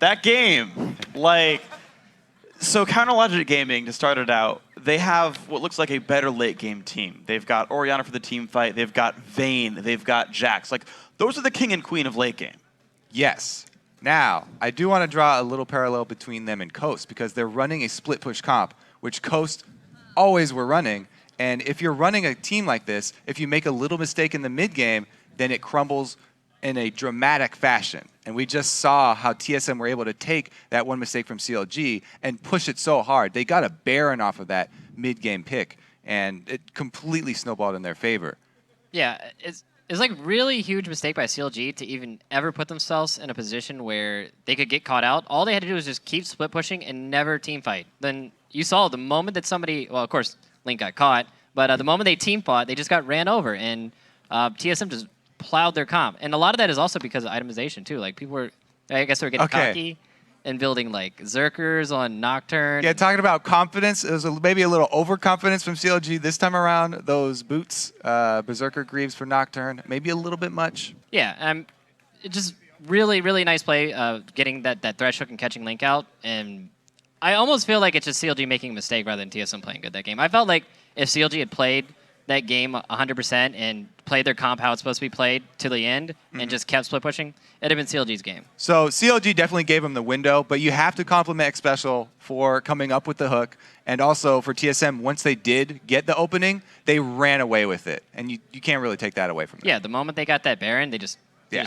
that game, like, so CLG Gaming, to start it out, they have what looks like a better late game team. They've got Orianna for the team fight. They've got Vayne. They've got Jax. Like, those are the king and queen of late game. Yes. Now, I do want to draw a little parallel between them and Coast because they're running a split push comp, which Coast always were running. And if you're running a team like this, if you make a little mistake in the mid game, then it crumbles in a dramatic fashion. And we just saw how TSM were able to take that one mistake from CLG and push it so hard. They got a Baron off of that mid-game pick, and it completely snowballed in their favor. Yeah, it's like really huge mistake by CLG to even ever put themselves in a position where they could get caught out. All they had to do was just keep split pushing and never team fight. Then you saw the moment that somebody, well, of course, Link got caught, but the moment they team fought, they just got ran over, and TSM just plowed their comp. And a lot of that is also because of itemization, too. Like, people were, I guess they were getting cocky and building, like, Zerkers on Nocturne. Yeah, talking about confidence, it was maybe a little overconfidence from CLG this time around. Those boots, Berserker Greaves for Nocturne, maybe a little bit much. Yeah, it just really, really nice play, getting that thresh hook and catching Link out. And I almost feel like it's just CLG making a mistake rather than TSM playing good that game. I felt like if CLG had played that game 100% and played their comp how it's supposed to be played to the end and just kept split pushing, it'd have been CLG's game. So CLG definitely gave him the window, but you have to compliment Xpecial for coming up with the hook, and also for TSM, once they did get the opening, they ran away with it, and you can't really take that away from them. Yeah, the moment they got that Baron, they just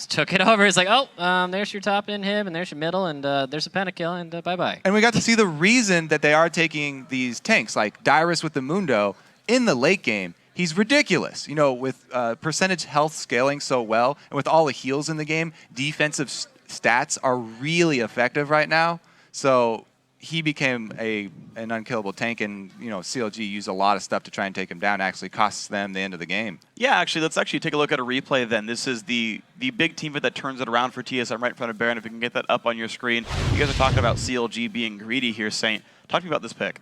took it over. It's like, oh, there's your top inhib, and there's your middle, and there's a pentakill, and bye-bye. And we got to see the reason that they are taking these tanks, like Dyrus with the Mundo, in the late game. He's ridiculous, you know, with percentage health scaling so well, and with all the heals in the game, defensive stats are really effective right now. So he became an unkillable tank, and you know, CLG used a lot of stuff to try and take him down. It actually costs them the end of the game. Yeah, actually, let's actually take a look at a replay then. This is the big team that turns it around for TSM right in front of Baron. If you can get that up on your screen. You guys are talking about CLG being greedy here, Saint. Talk to me about this pick.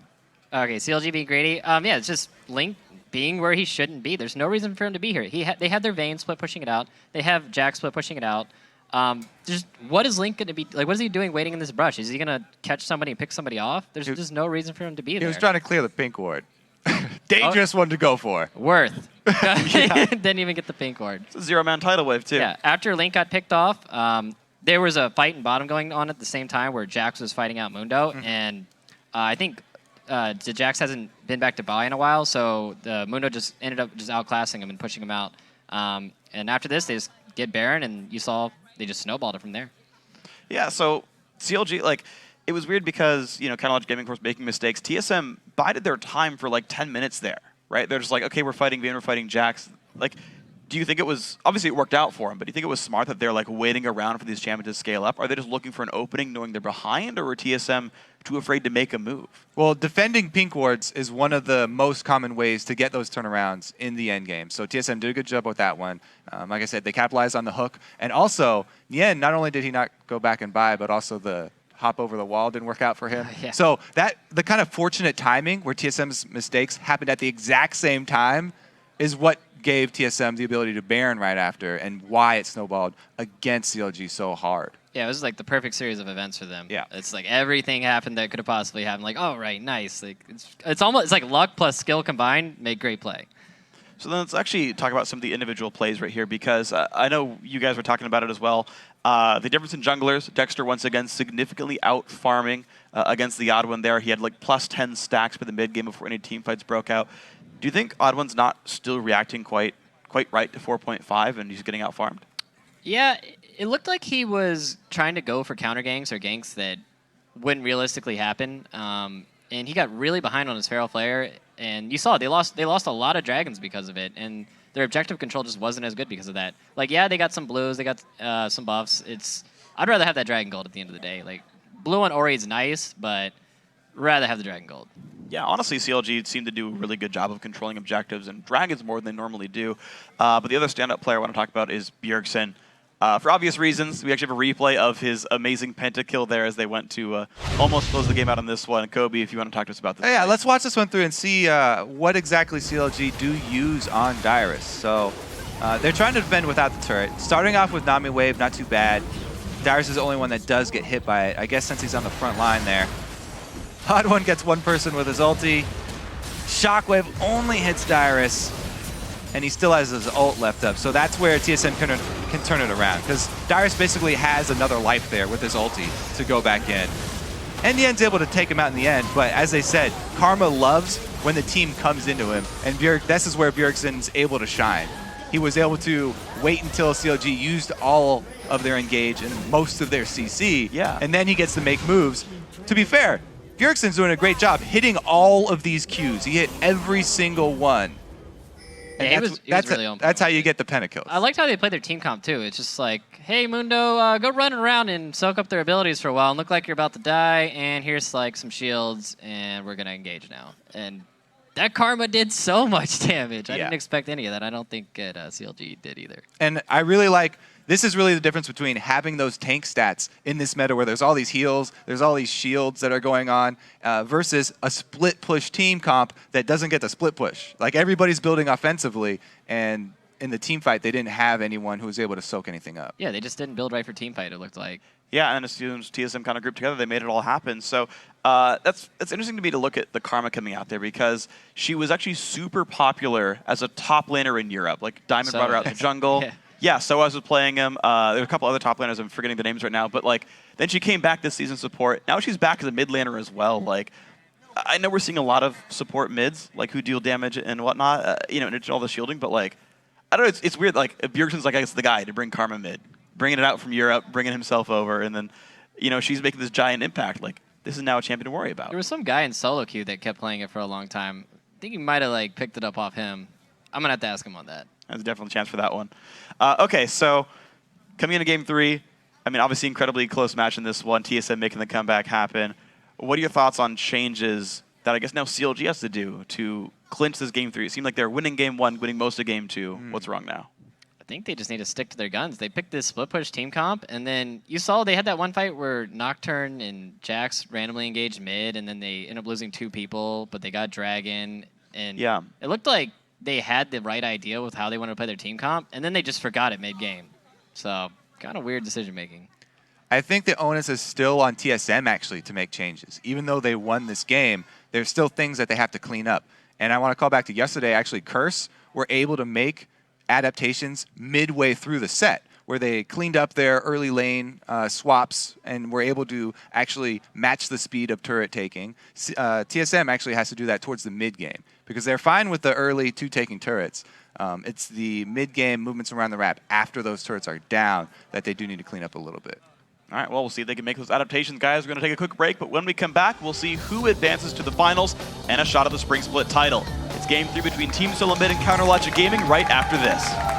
Okay, CLG being greedy. Yeah, it's just Link being where he shouldn't be. There's no reason for him to be here. They had their Vayne split pushing it out. They have Jax split pushing it out. Just what is Link going to be like? What is he doing waiting in this brush? Is he going to catch somebody and pick somebody off? There's just no reason for him to be there. He was trying to clear the pink ward. Dangerous one to go for. Worth. Didn't even get the pink ward. It's a zero-man tidal wave, too. Yeah, after Link got picked off, there was a fight in bottom going on at the same time where Jax was fighting out Mundo, and I think the Jax hasn't been back to buy in a while, so the Mundo just ended up just outclassing him and pushing him out. And after this, they just get Baron, and you saw they just snowballed it from there. Yeah, so CLG, like, it was weird because, you know, CLG Gaming, of course, making mistakes. TSM bided their time for like 10 minutes there, right? They're just like, okay, we're fighting Vayne, we're fighting Jax. Like, do you think it was, obviously it worked out for them, but do you think it was smart that they're like waiting around for these champions to scale up? Are they just looking for an opening knowing they're behind, or were TSM too afraid to make a move? Well, defending pink wards is one of the most common ways to get those turnarounds in the end game. So TSM did a good job with that one. Like I said, they capitalized on the hook. And also, in the end, not only did he not go back and buy, but also the hop over the wall didn't work out for him. Yeah. So the kind of fortunate timing where TSM's mistakes happened at the exact same time is what gave TSM the ability to Baron right after, and why it snowballed against CLG so hard. Yeah, it was like the perfect series of events for them. Yeah. It's like everything happened that could have possibly happened. Like, oh, right, nice. Like it's almost, it's like luck plus skill combined make great play. So then let's actually talk about some of the individual plays right here, because I know you guys were talking about it as well. The difference in junglers, Dexter once again significantly out-farming against the Odd One there. He had like plus 10 stacks for the mid-game before any team fights broke out. Do you think Odd One's not still reacting quite right to 4.5 and he's getting out-farmed? Yeah, it looked like he was trying to go for counter ganks or ganks that wouldn't realistically happen. And he got really behind on his Feral Flare. And you saw they lost a lot of dragons because of it. And their objective control just wasn't as good because of that. Like, yeah, they got some blues, they got some buffs. I'd rather have that dragon gold at the end of the day. Like, blue on Ori is nice, but rather have the dragon gold. Yeah, honestly, CLG seemed to do a really good job of controlling objectives and dragons more than they normally do. But the other stand-up player I want to talk about is Bjergsen. For obvious reasons, we actually have a replay of his amazing pentakill there as they went to almost close the game out on this one. Kobe, if you want to talk to us about this. Yeah, let's watch this one through and see what exactly CLG do use on Dyrus. So they're trying to defend without the turret. Starting off with Nami Wave, not too bad. Darius is the only one that does get hit by it. I guess since he's on the front line there. Hot One gets one person with his ulti. Shockwave only hits Darius, and he still has his ult left up. So that's where TSM can turn it around, because Darius basically has another life there with his ulti to go back in. And Yen's able to take him out in the end, but as they said, Karma loves when the team comes into him, and this is where Bjergsen's able to shine. He was able to wait until CLG used all of their engage and most of their CC, and then he gets to make moves. To be fair, Bjergsen's doing a great job hitting all of these Qs. He hit every single one. And Yeah, he was really on point. That's how you get the pentakills. I liked how they played their team comp too. It's just like, hey Mundo, go run around and soak up their abilities for a while and look like you're about to die, and here's like some shields, and we're gonna engage now. And that Karma did so much damage. I didn't expect any of that. I don't think CLG did either. And I really like, this is really the difference between having those tank stats in this meta where there's all these heals, there's all these shields that are going on, versus a split push team comp that doesn't get the split push. Like, everybody's building offensively, and in the team fight, they didn't have anyone who was able to soak anything up. Yeah, they just didn't build right for team fight, it looked like. Yeah, and as soon as TSM kind of grouped together, they made it all happen. So that's interesting to me to look at the Karma coming out there, because she was actually super popular as a top laner in Europe. Like, Diamond brought her out to jungle. Yeah, so I was playing him. There were a couple other top laners. I'm forgetting the names right now. But, like, then she came back this season support. Now she's back as a mid laner as well. Like, I know we're seeing a lot of support mids, like, who deal damage and whatnot, you know, and all the shielding. But, like, I don't know. It's weird. Like, Bjergsen's, like, I guess, the guy to bring Karma mid. Bringing it out from Europe, bringing himself over. And then, you know, she's making this giant impact. Like, this is now a champion to worry about. There was some guy in solo queue that kept playing it for a long time. I think he might have, like, picked it up off him. I'm going to have to ask him on that. There's definitely a chance for that one. Okay, so coming into Game 3, I mean, obviously incredibly close match in this one. TSM making the comeback happen. What are your thoughts on changes that I guess now CLG has to do to clinch this Game 3? It seemed like they're winning Game 1, winning most of Game 2. What's wrong now? I think they just need to stick to their guns. They picked this split push team comp, and then you saw they had that one fight where Nocturne and Jax randomly engaged mid, and then they ended up losing 2 people, but they got Dragon. And it looked like they had the right idea with how they wanted to play their team comp, and then they just forgot it mid-game. So, kind of weird decision-making. I think the onus is still on TSM, actually, to make changes. Even though they won this game, there's still things that they have to clean up. And I want to call back to yesterday, actually, Curse were able to make adaptations midway through the set, where they cleaned up their early lane swaps and were able to actually match the speed of turret taking. TSM actually has to do that towards the mid-game, because they're fine with the early 2 taking turrets. It's the mid-game movements around the map after those turrets are down that they do need to clean up a little bit. All right, well, we'll see if they can make those adaptations, guys. We're going to take a quick break, but when we come back, we'll see who advances to the finals and a shot at the Spring Split title. It's Game 3 between Team Solo Mid and CLG Gaming right after this.